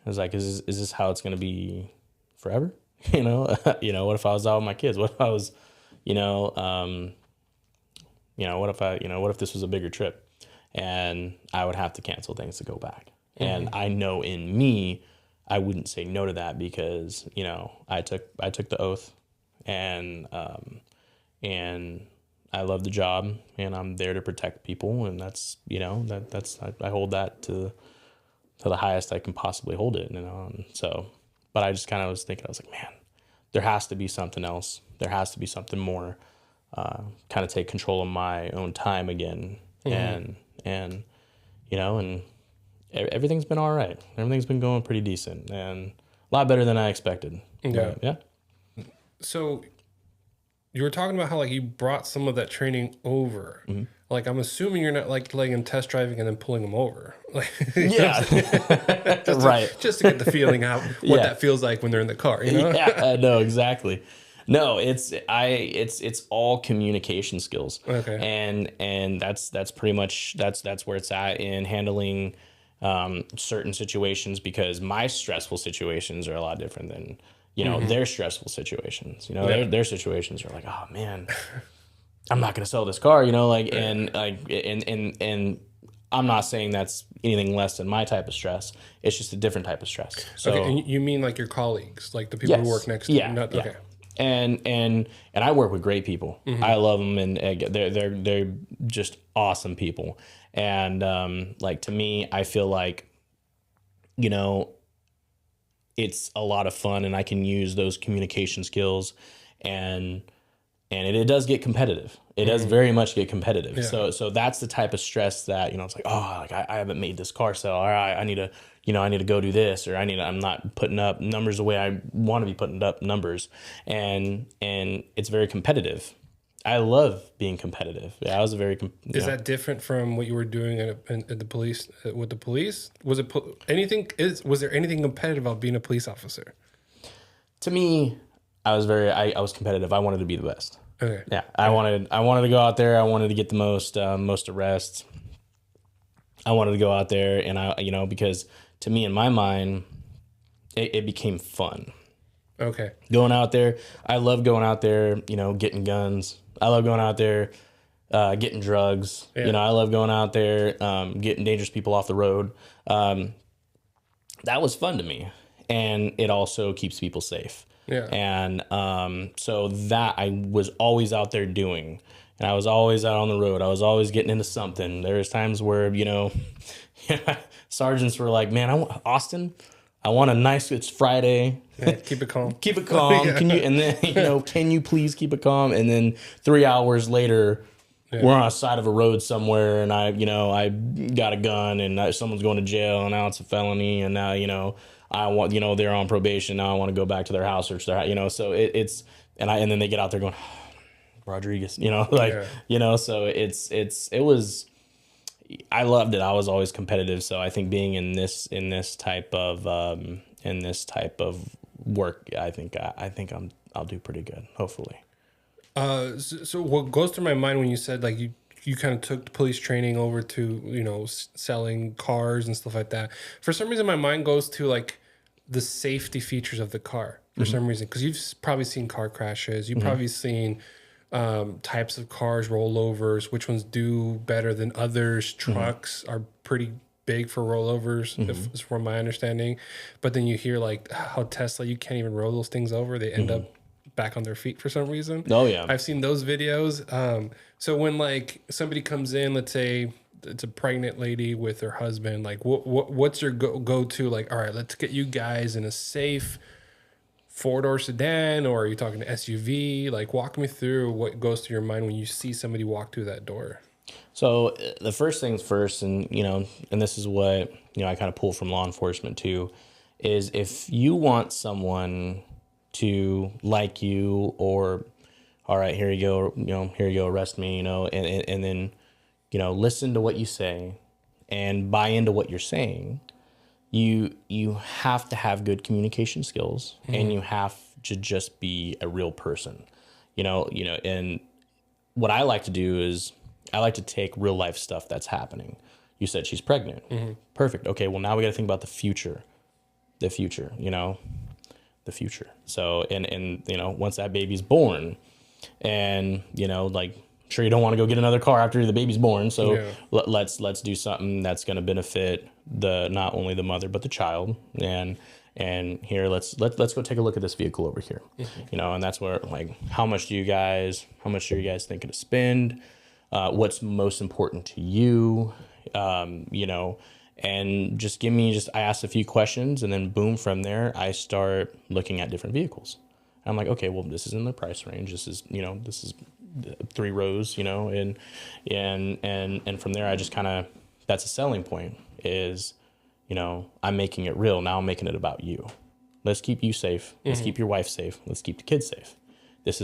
was like, is this how it's going to be forever? What if I was out with my kids? What if I was, what if this was a bigger trip, and I would have to cancel things to go back? And I know in me, I wouldn't say no to that, because, I took the oath, and I love the job, and I'm there to protect people. And that's, I hold that to the highest I can possibly hold it, and so, but I just kind of was thinking, I was like, man, there has to be something else. There has to be something more, kind of take control of my own time again. And everything's been all right. Everything's been going pretty decent, and a lot better than I expected. Yeah. Yeah. So you were talking about how, like, you brought some of that training over. Like, I'm assuming you're not like letting them test driving and then pulling them over. Like, Yeah. just to get the feeling out what that feels like when they're in the car. Yeah. No, exactly. No, it's all communication skills. Okay. And that's pretty much that's where it's at in handling certain situations, because my stressful situations are a lot different than their stressful situations. Their situations are like, oh man, I'm not going to sell this car, and I'm not saying that's anything less than my type of stress. It's just a different type of stress. So, okay, and you mean like your colleagues, like the people who work next to you? Okay. And I work with great people. I love them, and they're just awesome people. And like, to me, I feel like, it's a lot of fun, and I can use those communication skills, and it does get competitive. It does very much get competitive. Yeah. So that's the type of stress that, it's like, oh, like I haven't made this car sell. All right, I need to, I need to go do this, or I'm not putting up numbers the way I want to be putting up numbers. And it's very competitive. I love being competitive. Yeah, I was a very. Is that different from what you were doing at the police? With the police, was it anything? Was there anything competitive about being a police officer? To me, I was competitive. I wanted to be the best. Okay. Yeah, I wanted to go out there. I wanted to get the most arrests. I wanted to go out there, and because to me, in my mind, it became fun. Okay. Going out there, I love going out there. Getting guns. I love going out there, getting drugs. Yeah. I love going out there, getting dangerous people off the road. That was fun to me, and it also keeps people safe. Yeah. And so that I was always out there doing, and I was always out on the road. I was always getting into something. There was times where, sergeants were like, man, Austin, I want a nice, it's Friday. Yeah, keep it calm. Keep it calm. Yeah. Can you, and then, can you please keep it calm? And then 3 hours later, we're on a side of a road somewhere, and I got a gun, and someone's going to jail, and now it's a felony, and now, I want, they're on probation. Now I want to go back to their house, or so it's, and then they get out there going, Rodrigues, so it was, I loved it. I was always competitive. So I think being in this type of work, I think I'll do pretty good, hopefully. So what goes through my mind when you said like you kind of took police training over to, selling cars and stuff like that. For some reason, my mind goes to like the safety features of the car for some reason, because you've probably seen car crashes. You've probably seen types of cars, rollovers, which ones do better than others. Trucks are pretty big for rollovers, if, from my understanding. But then you hear like how Tesla, you can't even roll those things over. They end up back on their feet for some reason. Oh yeah, I've seen those videos. So when like somebody comes in, let's say it's a pregnant lady with her husband, like what's your go to? Like, all right, let's get you guys in a safe 4-door sedan, or are you talking to SUV? Like, walk me through what goes through your mind when you see somebody walk through that door. So the first things first, and and this is what I kind of pull from law enforcement too, is if you want someone to like you, or all right, here you go, arrest me, and then listen to what you say and buy into what you're saying. You have to have good communication skills, and you have to just be a real person, and what I like to do is I like to take real life stuff that's happening. You said she's pregnant. Perfect. Okay. Well, now we got to think about the future, the future. So, and once that baby's born, and like, sure, you don't want to go get another car after the baby's born. So let's do something that's going to benefit not only the mother but the child. And here let's go take a look at this vehicle over here. And that's where, like, how much are you guys thinking to spend? What's most important to you? And just I asked a few questions, and then boom, from there I start looking at different vehicles. I'm like, okay, well, this is in the price range. This is 3 rows, and from there I just that's a selling point is, I'm making it real. Now I'm making it about you. Let's keep you safe. Let's keep your wife safe. Let's keep the kids safe. This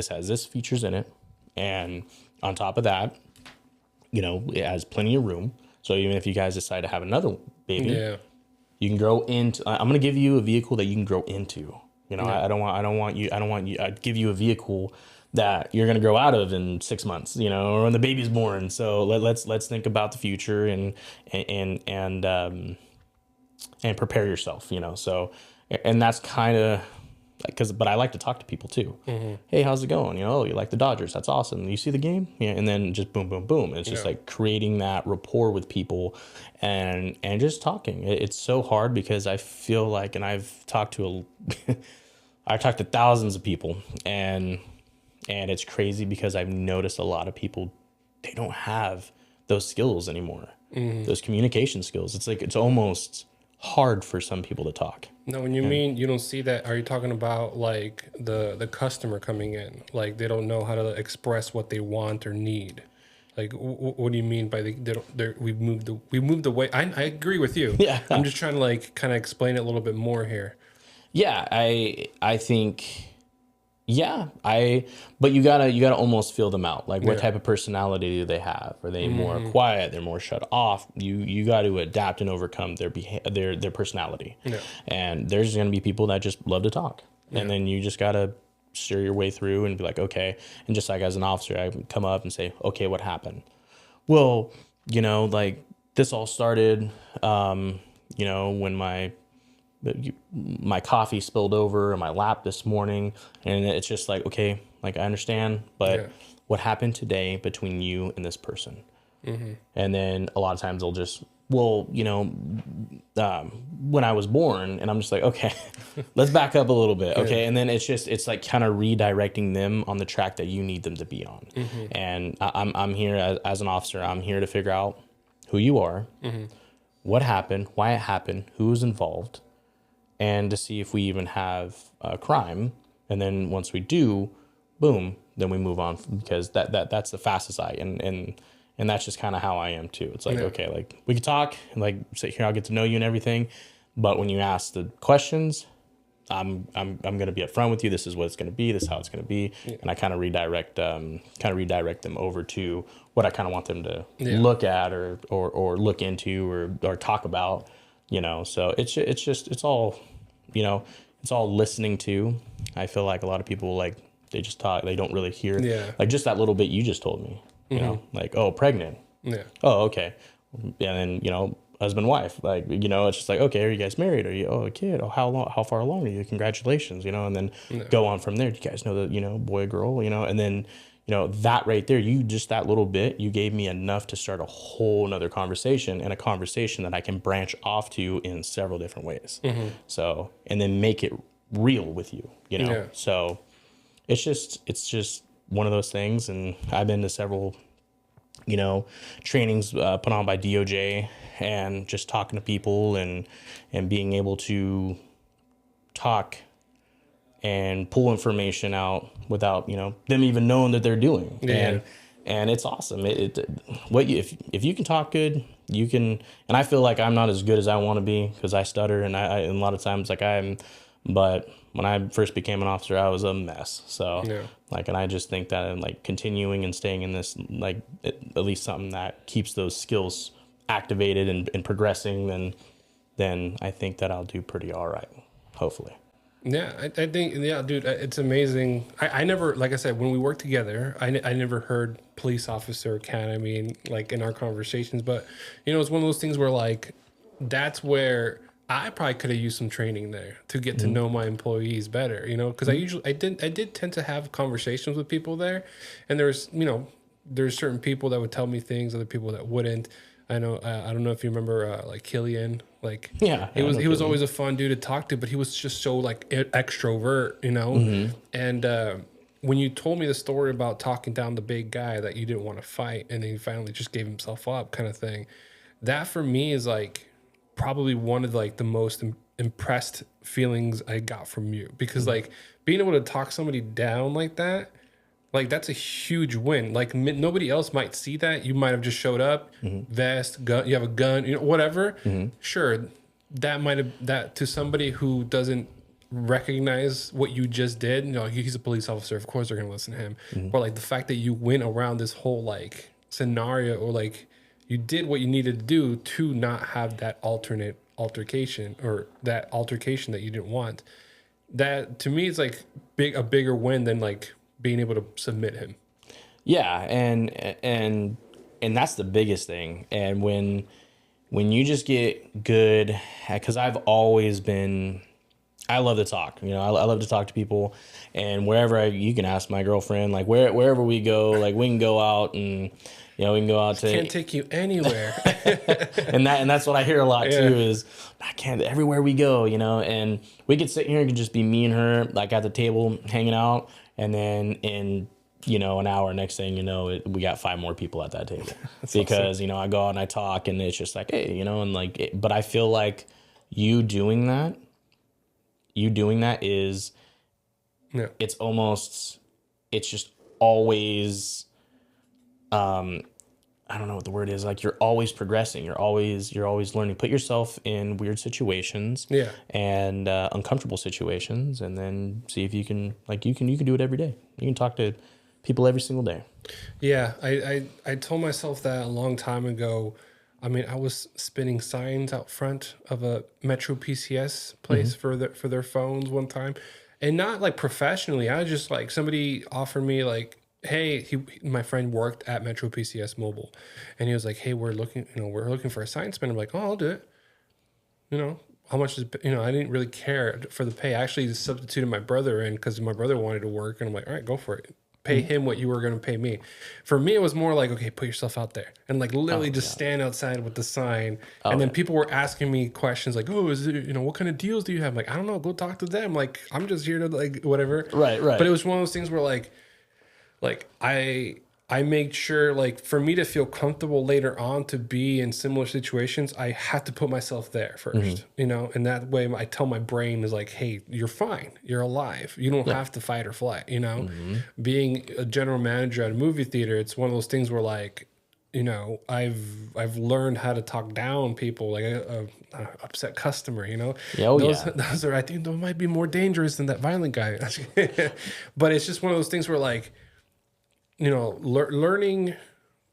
has this features in it. And on top of that, it has plenty of room. So even if you guys decide to have another baby, you can grow into, I'm going to give you a vehicle that you can grow into. I don't want you, I'd give you a vehicle that you're going to grow out of in 6 months, or when the baby's born. So let's think about the future and prepare yourself, So, and that's kind of but I like to talk to people too. Hey, how's it going? You like the Dodgers? That's awesome. You see the game? Yeah. And then just boom, boom, boom. It's just like creating that rapport with people and just talking. It's so hard because I feel like, and I've talked to thousands of people, and it's crazy because I've noticed a lot of people, they don't have those skills anymore. Those communication skills. It's like, it's almost hard for some people to talk. No, when you mean you don't see that, are you talking about like the customer coming in? Like they don't know how to express what they want or need? Like what do you mean by we moved away? I agree with you. Yeah. I'm just trying to like kind of explain it a little bit more here. Yeah, I think. Yeah, but you gotta almost feel them out. Like, what type of personality do they have? Are they more quiet? They're more shut off. You got to adapt and overcome their personality. Yeah. And there's gonna be people that just love to talk, and then you just gotta steer your way through and be like, okay. And just like as an officer, I would come up and say, okay, what happened? Well, like this all started, when my coffee spilled over in my lap this morning, and it's just like, okay, like I understand, but what happened today between you and this person? And then a lot of times they'll just, well, when I was born, and I'm just like, okay, let's back up a little bit. Okay. And then it's like kind of redirecting them on the track that you need them to be on. And I'm here as an officer, I'm here to figure out who you are, what happened, why it happened, who was involved, and to see if we even have a crime. And then once we do, boom, then we move on, because that's the fastest and that's just kind of how I am too. It's like, okay, like we could talk and like sit here, I'll get to know you and everything. But when you ask the questions, I'm going to be upfront with you. This is what it's going to be. This is how it's going to be. And I kind of redirect them over to what I kind of want them to look at or look into or talk about, so it's all, it's all listening to. I feel like a lot of people, like, they just talk, they don't really hear, like just that little bit you just told me. Like, oh, pregnant. Oh, okay. And then, husband, wife, like, it's just like, okay, are you guys married? Are you, a kid? Oh, how far along are you? Congratulations, and then go on from there. Do you guys know the, boy, girl, and then, that right there, just that little bit, you gave me enough to start a whole nother conversation, and a conversation that I can branch off to in several different ways. So, and then make it real with you, So it's just one of those things. And I've been to several, trainings put on by DOJ, and just talking to people and being able to talk and pull information out without, them even knowing that they're doing. And it's awesome. If you can talk good, you can. And I feel like I'm not as good as I want to be, because I stutter, and and a lot of times, like, but when I first became an officer, I was a mess. So and I just think that, like, continuing and staying in this, like, at least something that keeps those skills activated and progressing, then I think that I'll do pretty all right, hopefully. Yeah, I think, dude, it's amazing. I never, like I said, when we worked together, I never heard police officer academy in our conversations, but, it's one of those things where, like, that's where I probably could have used some training there to get to know my employees better, because I did tend to have conversations with people there, and there's certain people that would tell me things, other people that wouldn't. I know, I don't know if you remember, like, Killian, like, he was always a fun dude to talk to, but he was just so, like, extrovert, and when you told me the story about talking down the big guy that you didn't want to fight, and then he finally just gave himself up, kind of thing, that for me is, like, probably one of, like, the most impressed feelings I got from you, because like being able to talk somebody down like that, like, that's a huge win. Like, nobody else might see that. You might have just showed up, vest, gun, you have a gun, whatever. Sure, that to somebody who doesn't recognize what you just did, he's a police officer, of course they're gonna listen to him. But, like, the fact that you went around this whole, like, scenario, or, like, you did what you needed to do to not have that altercation, or that altercation that you didn't want. That, to me, is like a bigger win than, like, being able to submit him. Yeah, and that's the biggest thing. And when you just get good, because I've always been, I love to talk. I love to talk to people, and wherever you can ask my girlfriend, like, wherever we go, like, we can go out and. We can go out to. Can't take you anywhere. and that's what I hear a lot too. Is I can't everywhere we go, and we could sit here and just be me and her, like, at the table hanging out, and then in an hour, next thing we got 5 more people at that table because awesome. I go out and I talk, and it's just like, hey, and like, but I feel like you doing that is, it's just always. I don't know what the word is. Like, you're always progressing. You're always learning. Put yourself in weird situations, and uncomfortable situations, and then see if you can, like, you can do it every day. You can talk to people every single day. Yeah, I told myself that a long time ago. I mean, I was spinning signs out front of a Metro PCS place for their phones one time. and not like professionally. I was just like, somebody offered me like, hey, my friend worked at Metro PCS Mobile, and he was like, hey, we're looking for a science man. I'm like, oh, I'll do it. How much is, I didn't really care for the pay. I actually substituted my brother in because my brother wanted to work, and I'm like, all right, go for it. Pay him what you were going to pay me. For me, it was more like, okay, put yourself out there and like literally just stand outside with the sign. And then people were asking me questions like, oh, is it, what kind of deals do you have? I'm like, I don't know. Go talk to them. Like, I'm just here to like, whatever. Right. But it was one of those things where like I made sure, like, for me to feel comfortable later on to be in similar situations, I had to put myself there first, and that way I tell my brain is like, hey, you're fine. You're alive. You don't have to fight or flight, Being a general manager at a movie theater, it's one of those things where like, I've learned how to talk down people, like a upset customer, those are, I think those might be more dangerous than that violent guy. But it's just one of those things where like, learning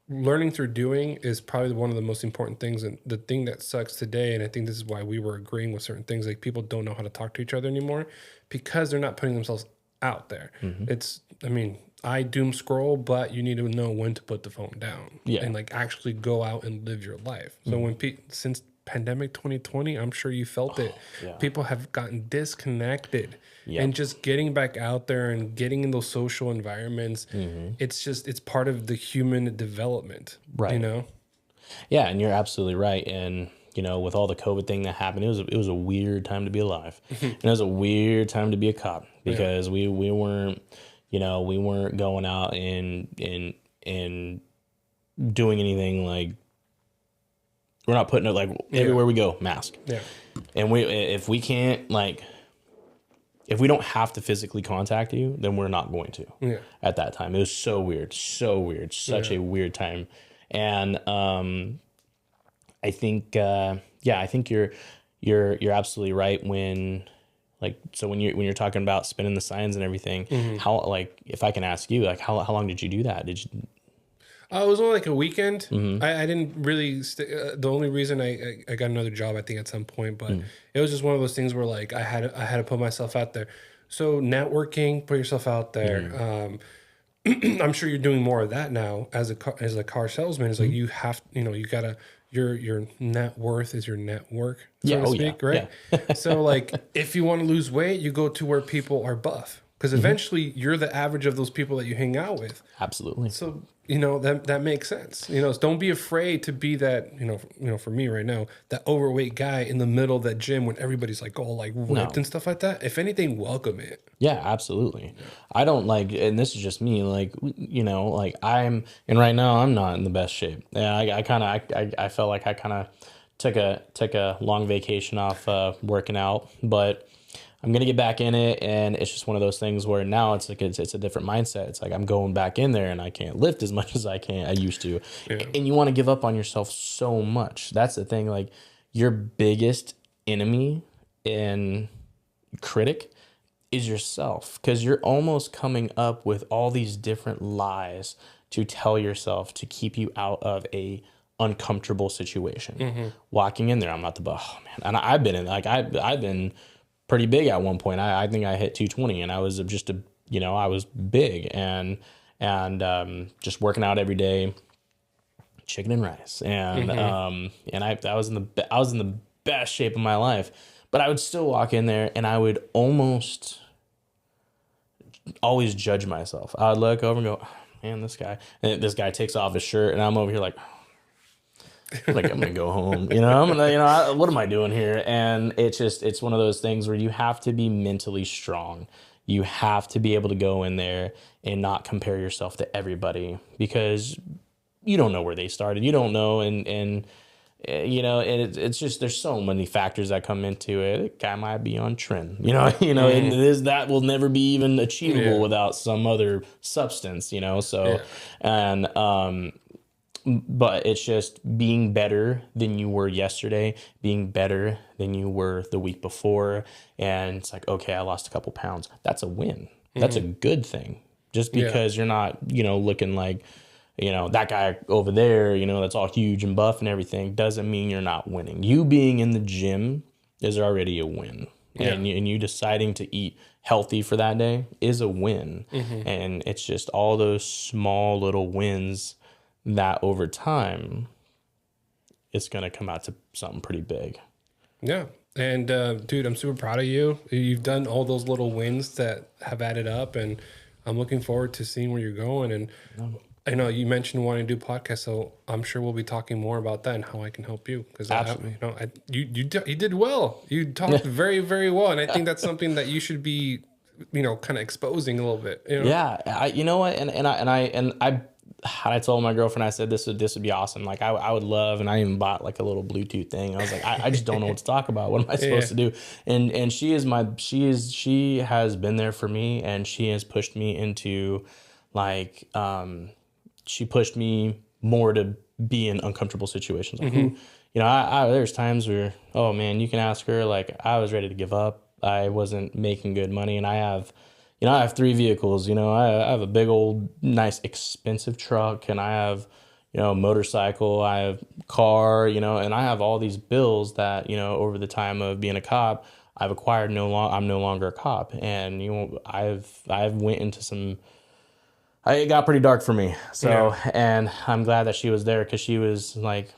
through doing is probably one of the most important things. And the thing that sucks today, and I think this is why we were agreeing with certain things, like people don't know how to talk to each other anymore because they're not putting themselves out there. I doom scroll, but you need to know when to put the phone down and like actually go out and live your life. So since pandemic 2020, I'm sure you felt it. Yeah. People have gotten disconnected. And just getting back out there and getting in those social environments, it's part of the human development, right? Yeah, and you're absolutely right. And with all the COVID thing that happened, it was a weird time to be alive, and it was a weird time to be a cop because we weren't going out and doing anything like. We're not putting it like everywhere we go, mask. Yeah. And if we can't like. If we don't have to physically contact you, then we're not going to. Yeah. At that time, it was so weird, such a weird time, and I think you're absolutely right when you're talking about spinning the signs and everything. How if I can ask you how long did you do that? Did you? It was only like a weekend. I didn't really. The only reason I got another job, I think, at some point, but it was just one of those things where like I had to put myself out there. So networking, put yourself out there. I'm sure you're doing more of that now as a car salesman. It's like you have, you gotta. Your net worth is your network, so to speak, right? Yeah. So like, if you want to lose weight, you go to where people are buff. Because eventually you're the average of those people that you hang out with. Absolutely. So, that makes sense. Don't be afraid to be that, for me right now, that overweight guy in the middle of that gym when everybody's like all like ripped and stuff like that. If anything, welcome it. Yeah, absolutely. I don't and this is just me, and right now I'm not in the best shape. Yeah, I felt like I kind of took a long vacation off working out, but I'm going to get back in it, and it's just one of those things where now it's like it's a different mindset. It's like I'm going back in there, and I can't lift as much as I used to. Yeah. And you want to give up on yourself so much. That's the thing. Like, your biggest enemy and critic is yourself, because you're almost coming up with all these different lies to tell yourself to keep you out of a uncomfortable situation. Walking in there, I'm not the and I've been in I've been pretty big at one point. I think I hit 220, and I was just I was big and just working out every day, chicken and rice, and I was in the best shape of my life, but I would still walk in there and I would almost always judge myself. I would look over and go, man, this guy takes off his shirt, and I'm over here like I'm gonna go home, what am I doing here? And it's one of those things where you have to be mentally strong. You have to be able to go in there and not compare yourself to everybody, because you don't know where they started. You don't know, and it's just, there's so many factors that come into it. A guy might be on trend, and that will never be even achievable without some other substance, but it's just being better than you were yesterday, being better than you were the week before. And it's like, okay, I lost a couple pounds. That's a win. That's a good thing. Just because you're not, looking like, that guy over there, that's all huge and buff and everything, doesn't mean you're not winning. You being in the gym is already a win. and you deciding to eat healthy for that day is a win. And it's just all those small little wins that over time it's going to come out to something pretty big. Yeah. And dude, I'm super proud of you. You've done all those little wins that have added up, and I'm looking forward to seeing where you're going. And I know you mentioned wanting to do podcasts, so I'm sure we'll be talking more about that and how I can help you. Because you did well. You talked very, very well, and I think that's something that you should be, kind of exposing a little bit. Yeah, you know what, I told my girlfriend, I said this would be awesome. Like I would love, and I even bought like a little Bluetooth thing. I was like, I just don't know what to talk about. What am I supposed to do? And she has been there for me, and she has pushed me into like she pushed me more to be in uncomfortable situations. Like, there's times where, oh man, you can ask her, like I was ready to give up. I wasn't making good money, and I have 3 vehicles. I have a big old, nice, expensive truck, and I have, a motorcycle, I have car, and I have all these bills that, over the time of being a cop, I've acquired. I'm no longer a cop, and I've went into some. It got pretty dark for me. So, and I'm glad that she was there, because she was like,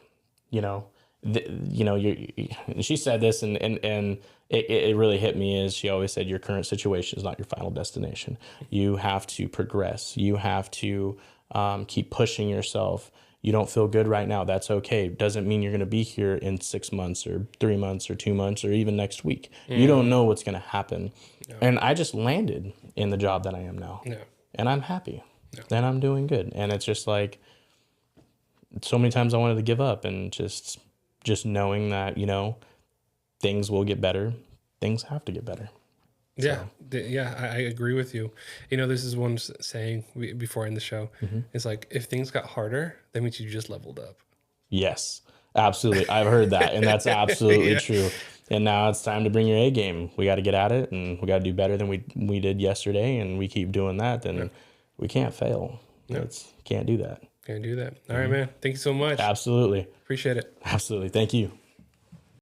she said this, and it really hit me. Is she always said, your current situation is not your final destination. You have to progress. You have to keep pushing yourself. You don't feel good right now. That's okay. Doesn't mean you're going to be here in 6 months or 3 months or 2 months or even next week. You don't know what's going to happen. No. And I just landed in the job that I am now. No. And I'm happy. No. And I'm doing good. And it's just like, so many times I wanted to give up, and just knowing that, things will get better. Things have to get better. Yeah. So. Yeah. I agree with you. This is one saying before I end the show. It's like, if things got harder, that means you just leveled up. Yes, absolutely. I've heard that, and that's absolutely true. And now it's time to bring your A game. We got to get at it, and we got to do better than we did yesterday. And we keep doing that, then we can't fail. Can't do that. Can't do that. All right, man. Thank you so much. Absolutely. Appreciate it. Absolutely. Thank you.